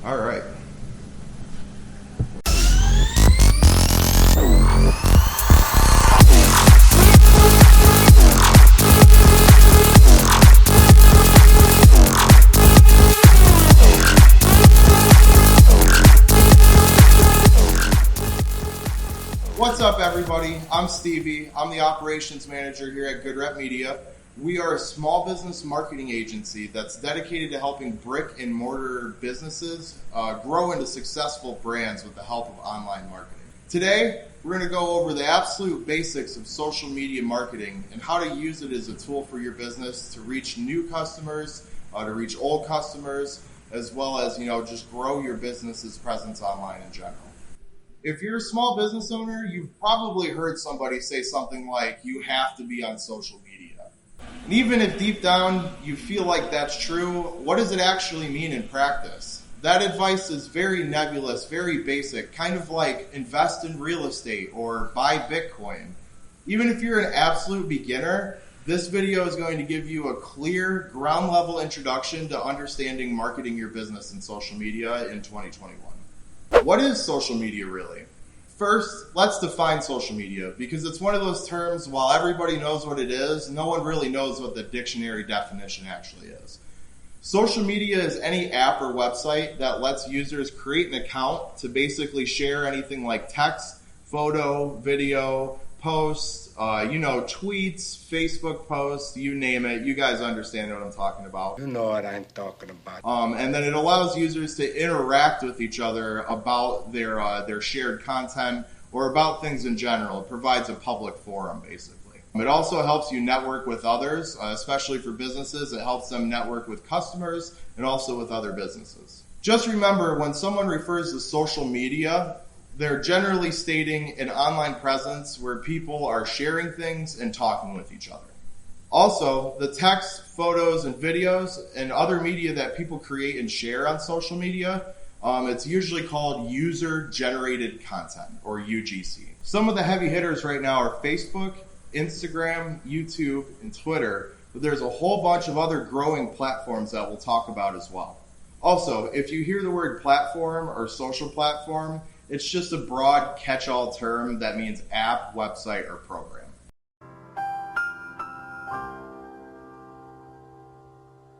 All right. What's up, everybody? I'm Stevie. I'm the operations manager here at Good Rep Media. We are a small business marketing agency that's dedicated to helping brick and mortar businesses grow into successful brands with the help of online marketing. Today, we're going to go over the absolute basics of social media marketing and how to use it as a tool for your business to reach new customers, to reach old customers, as well as, just grow your business's presence online in general. If you're a small business owner, you've probably heard somebody say something like, you have to be on social media. And even if deep down you feel like that's true, what does it actually mean in practice? That advice is very nebulous, very basic, kind of like invest in real estate or buy Bitcoin. Even if you're an absolute beginner, this video is going to give you a clear, ground level introduction to understanding marketing your business in social media in 2021. What is social media really? First, let's define social media, because it's one of those terms, while everybody knows what it is, no one really knows what the dictionary definition actually is. Social media is any app or website that lets users create an account to basically share anything like text, photo, video, posts, tweets, Facebook posts, you name it. You guys understand what I'm talking about. You know what I'm talking about. And then it allows users to interact with each other about their shared content or about things in general. It provides a public forum, basically. It also helps you network with others, especially for businesses. It helps them network with customers and also with other businesses. Just remember, when someone refers to social media, they're generally stating an online presence where people are sharing things and talking with each other. Also, the text, photos, and videos and other media that people create and share on social media, it's usually called user-generated content, or UGC. Some of the heavy hitters right now are Facebook, Instagram, YouTube, and Twitter, but there's a whole bunch of other growing platforms that we'll talk about as well. Also, if you hear the word platform or social platform, it's just a broad catch-all term that means app, website, or program.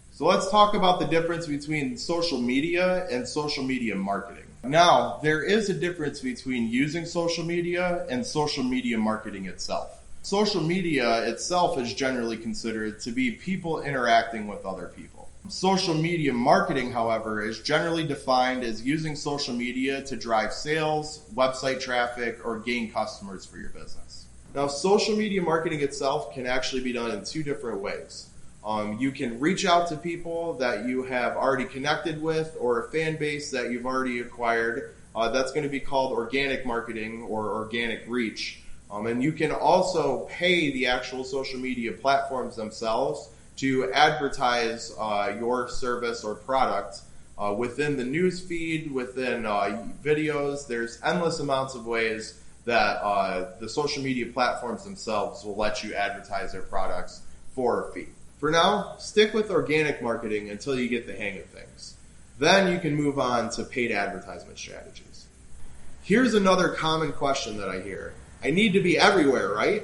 So let's talk about the difference between social media and social media marketing. Now, there is a difference between using social media and social media marketing itself. Social media itself is generally considered to be people interacting with other people. Social media marketing, however, is generally defined as using social media to drive sales, website traffic, or gain customers for your business. Now, social media marketing itself can actually be done in two different ways. You can reach out to people that you have already connected with or a fan base that you've already acquired. That's going to be called organic marketing or organic reach. And you can also pay the actual social media platforms themselves to advertise your service or product within the news feed, within videos. There's endless amounts of ways that the social media platforms themselves will let you advertise their products for a fee. For now, stick with organic marketing until you get the hang of things. Then you can move on to paid advertisement strategies. Here's another common question that I hear. I need to be everywhere, right?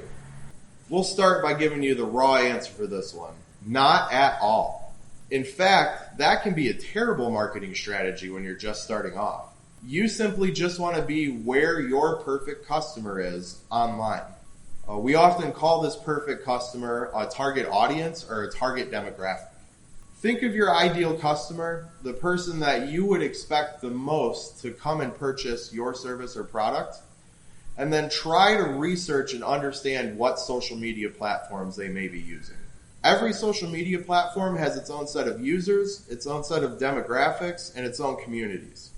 We'll start by giving you the raw answer for this one. Not at all. In fact, that can be a terrible marketing strategy when you're just starting off. You simply just want to be where your perfect customer is online. We often call this perfect customer a target audience or a target demographic. Think of your ideal customer, the person that you would expect the most to come and purchase your service or product, and then try to research and understand what social media platforms they may be using. Every social media platform has its own set of users, its own set of demographics, and its own communities.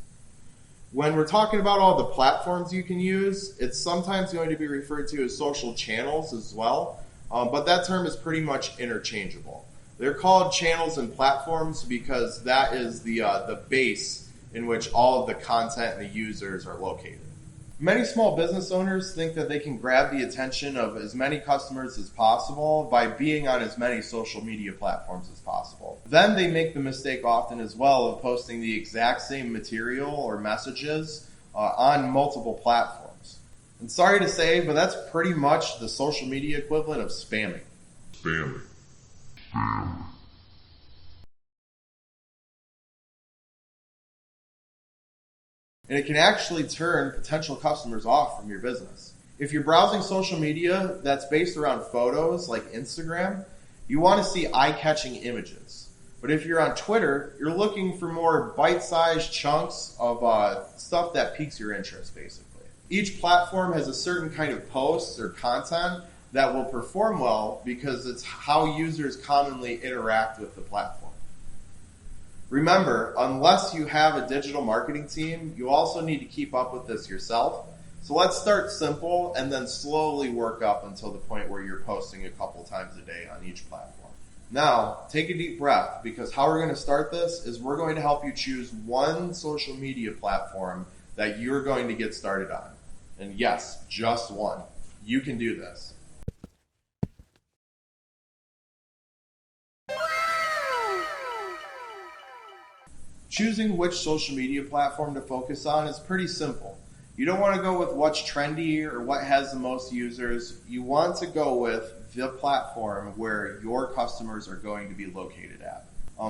When we're talking about all the platforms you can use, it's sometimes going to be referred to as social channels as well, but that term is pretty much interchangeable. They're called channels and platforms because that is the base in which all of the content and the users are located. Many small business owners think that they can grab the attention of as many customers as possible by being on as many social media platforms as possible. Then they make the mistake often as well of posting the exact same material or messages on multiple platforms. And sorry to say, but that's pretty much the social media equivalent of spamming. And it can actually turn potential customers off from your business. If you're browsing social media that's based around photos like Instagram, you want to see eye-catching images. But if you're on Twitter, you're looking for more bite-sized chunks of stuff that piques your interest, basically. Each platform has a certain kind of posts or content that will perform well because it's how users commonly interact with the platform. Remember, unless you have a digital marketing team, you also need to keep up with this yourself. So let's start simple and then slowly work up until the point where you're posting a couple times a day on each platform. Now, take a deep breath, because how we're going to start this is we're going to help you choose one social media platform that you're going to get started on. And yes, just one. You can do this. Choosing which social media platform to focus on is pretty simple. You don't want to go with what's trendy or what has the most users. You want to go with the platform where your customers are going to be located at.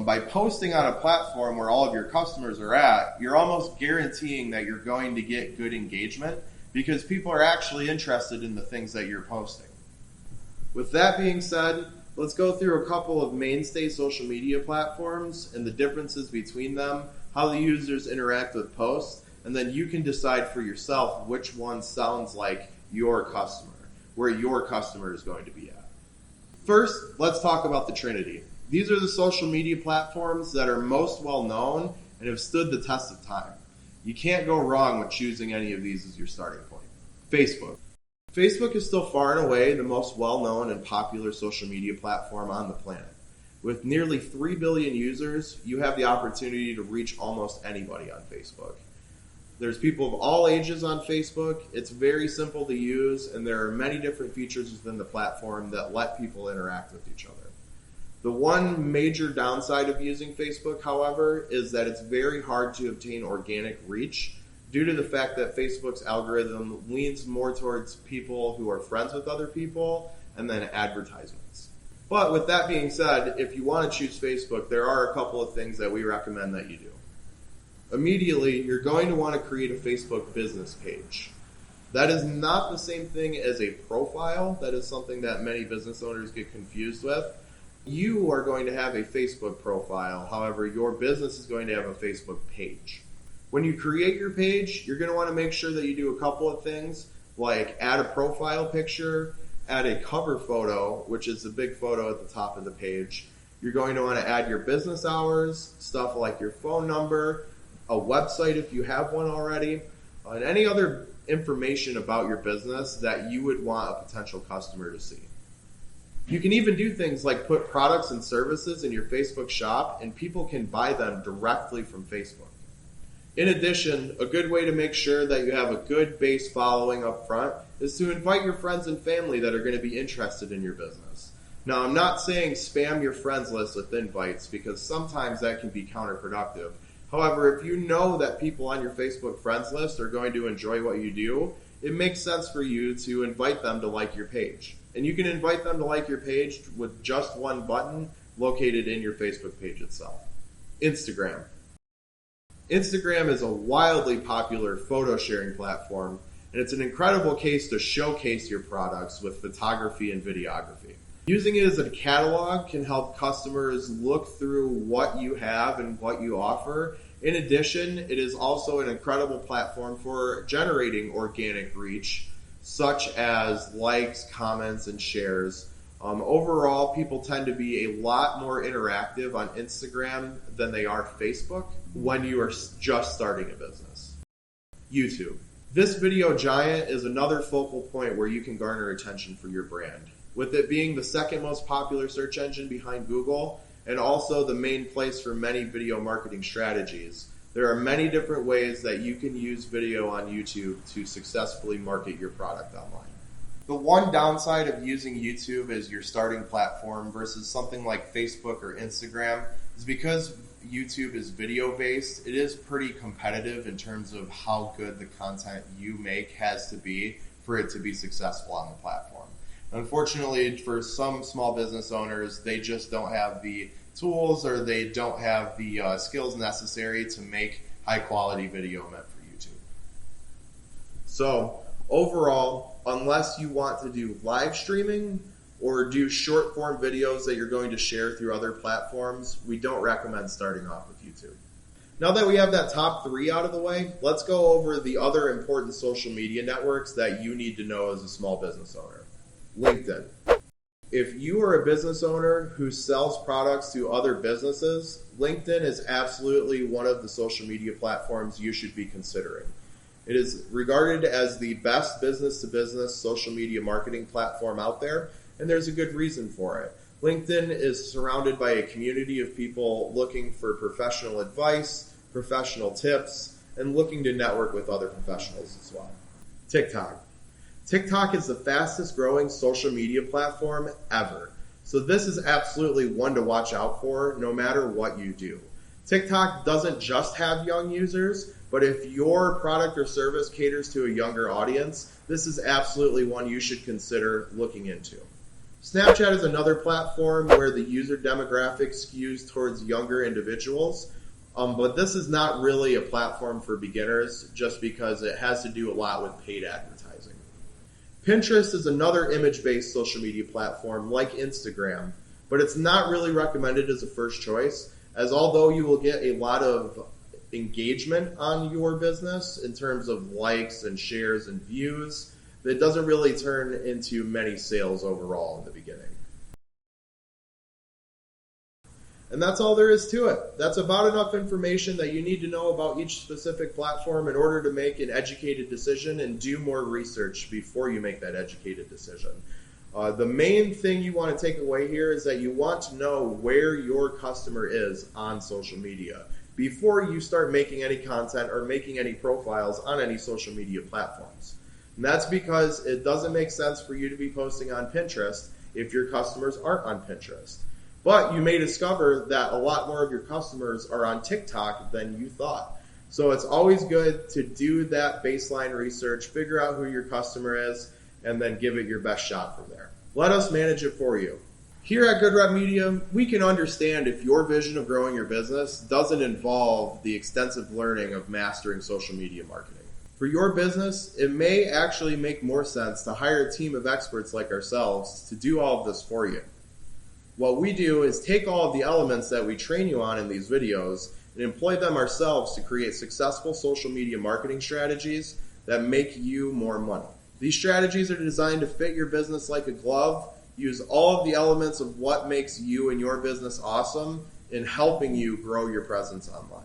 By posting on a platform where all of your customers are at, you're almost guaranteeing that you're going to get good engagement because people are actually interested in the things that you're posting. With that being said, let's go through a couple of mainstay social media platforms and the differences between them, how the users interact with posts, and then you can decide for yourself which one sounds like your customer, where your customer is going to be at. First, let's talk about the Trinity. These are the social media platforms that are most well known and have stood the test of time. You can't go wrong with choosing any of these as your starting point. Facebook. Facebook is still far and away the most well-known and popular social media platform on the planet. With nearly 3 billion users, you have the opportunity to reach almost anybody on Facebook. There's people of all ages on Facebook. It's very simple to use, and there are many different features within the platform that let people interact with each other. The one major downside of using Facebook, however, is that it's very hard to obtain organic reach due to the fact that Facebook's algorithm leans more towards people who are friends with other people and then advertisements. But with that being said, if you want to choose Facebook, there are a couple of things that we recommend that you do. Immediately, you're going to want to create a Facebook business page. That is not the same thing as a profile. That is something that many business owners get confused with. You are going to have a Facebook profile. However, your business is going to have a Facebook page. When you create your page, you're going to want to make sure that you do a couple of things, like add a profile picture, add a cover photo, which is the big photo at the top of the page. You're going to want to add your business hours, stuff like your phone number, a website if you have one already, and any other information about your business that you would want a potential customer to see. You can even do things like put products and services in your Facebook shop, and people can buy them directly from Facebook. In addition, a good way to make sure that you have a good base following up front is to invite your friends and family that are going to be interested in your business. Now, I'm not saying spam your friends list with invites, because sometimes that can be counterproductive. However, if you know that people on your Facebook friends list are going to enjoy what you do, it makes sense for you to invite them to like your page. And you can invite them to like your page with just one button located in your Facebook page itself. Instagram. Instagram is a wildly popular photo sharing platform, and it's an incredible case to showcase your products with photography and videography. Using it as a catalog can help customers look through what you have and what you offer. In addition, it is also an incredible platform for generating organic reach, such as likes, comments, and shares. Overall, people tend to be a lot more interactive on Instagram than they are Facebook when you are just starting a business. YouTube. This video giant is another focal point where you can garner attention for your brand. With it being the second most popular search engine behind Google, and also the main place for many video marketing strategies, There are many different ways that you can use video on YouTube to successfully market your product online. The one downside of using YouTube as your starting platform versus something like Facebook or Instagram is because YouTube is video based, it is pretty competitive in terms of how good the content you make has to be for it to be successful on the platform. Unfortunately, for some small business owners, they just don't have the tools or they don't have the skills necessary to make high quality video meant for YouTube. So overall, unless you want to do live streaming or do short form videos that you're going to share through other platforms, we don't recommend starting off with YouTube. Now that we have that top 3 out of the way, let's go over the other important social media networks that you need to know as a small business owner. LinkedIn. If you are a business owner who sells products to other businesses, LinkedIn is absolutely one of the social media platforms you should be considering. It is regarded as the best business-to-business social media marketing platform out there, and there's a good reason for it. LinkedIn is surrounded by a community of people looking for professional advice, professional tips, and looking to network with other professionals as well. TikTok. TikTok is the fastest growing social media platform ever. So this is absolutely one to watch out for no matter what you do. TikTok doesn't just have young users, but if your product or service caters to a younger audience, this is absolutely one you should consider looking into. Snapchat is another platform where the user demographic skews towards younger individuals, but this is not really a platform for beginners just because it has to do a lot with paid advertising. Pinterest is another image-based social media platform like Instagram, but it's not really recommended as a first choice, as although you will get a lot of engagement on your business in terms of likes and shares and views, that doesn't really turn into many sales overall in the beginning. And that's all there is to it. That's about enough information that you need to know about each specific platform in order to make an educated decision and do more research before you make that educated decision. The main thing you want to take away here is that you want to know where your customer is on social media before you start making any content or making any profiles on any social media platforms. And that's because it doesn't make sense for you to be posting on Pinterest if your customers aren't on Pinterest. But you may discover that a lot more of your customers are on TikTok than you thought. So it's always good to do that baseline research, figure out who your customer is, and then give it your best shot from there. Let us manage it for you. Here at Good Rep Media, we can understand if your vision of growing your business doesn't involve the extensive learning of mastering social media marketing. For your business, it may actually make more sense to hire a team of experts like ourselves to do all of this for you. What we do is take all of the elements that we train you on in these videos and employ them ourselves to create successful social media marketing strategies that make you more money. These strategies are designed to fit your business like a glove, use all of the elements of what makes you and your business awesome in helping you grow your presence online.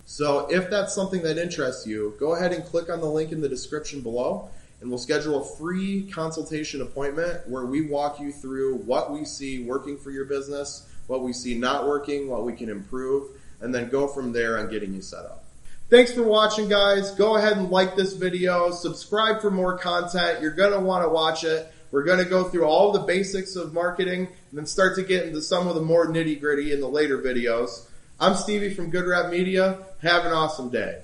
So if that's something that interests you, go ahead and click on the link in the description below, and we'll schedule a free consultation appointment where we walk you through what we see working for your business, what we see not working, what we can improve, and then go from there on getting you set up. Thanks for watching, guys. Go ahead and like this video, subscribe for more content. You're going to want to watch it. We're going to go through all the basics of marketing and then start to get into some of the more nitty-gritty in the later videos. I'm Stevie from Good Rep Media. Have an awesome day.